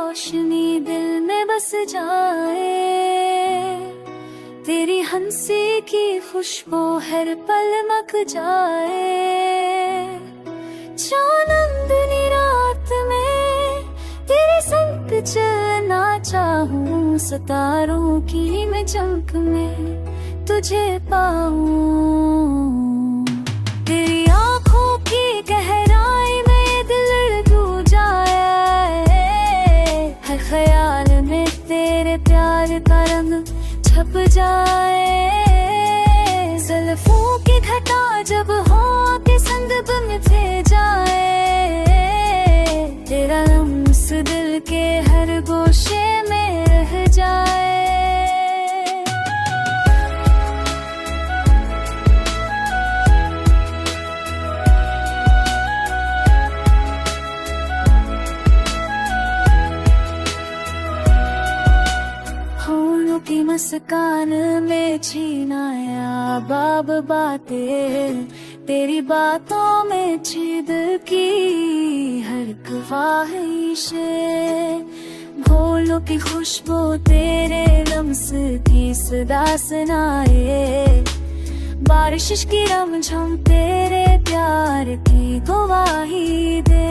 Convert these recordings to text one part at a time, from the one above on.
रोशनी दिल में बस जाए, तेरी हंसी की खुशबू हर पल मक जाए। चांदनी रात में तेरे संग चलना चाहूं, सितारों की मैं चमक में तुझे पाऊं। तेरी आँखों की गहराई में दिल डूब जाए, हर ख्याल में तेरे प्यार का रंग छप जाए। जुल्फों की घटा जब हो के संग बन फे जाए, तेरा लम्स दिल के हर गोशे में रह जाए। की मुस्कान में छीनाया बाब बातें, तेरी बातों में छिद की हर ख्वाहिशें। भोलों की खुशबू तेरे लम्स की सदा सुनाए, बारिश की रमझम तेरे प्यार की गवाही दे।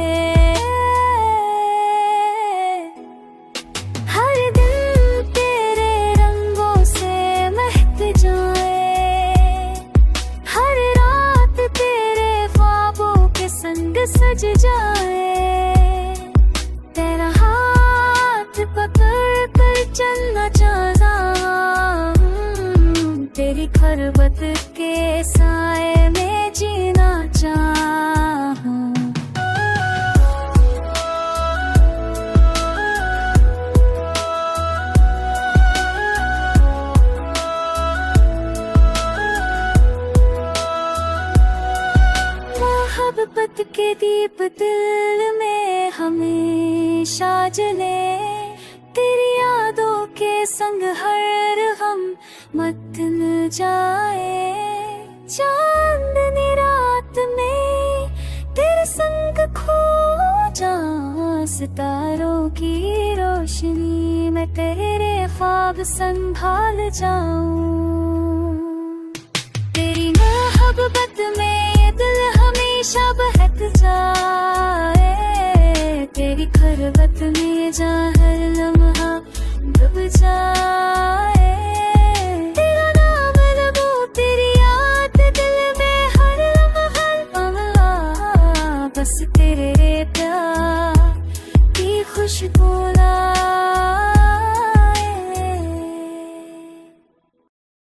सज जाए तेरा हाथ पकड़ कर चलना चाहता, तेरी खरबत के साए में जीना चाहूं। मोहब्बत के दीप दिल में हमेशा जले, तेरी यादों के संग हर गम मत न जाए। चांदनी रात में तेरे संग खो जाऊं, सितारों की रोशनी में तेरे ख्वाब संभाल जाऊं। तेरी मोहब्बत में दिल हमेशा बहक जाए, तेरी खरबत में जहाँ हर लम्हा डूब जाए। तेरा नाम लबो तेरी याद दिल में हर लम्हा, बस तेरे प्यार की खुशबू ला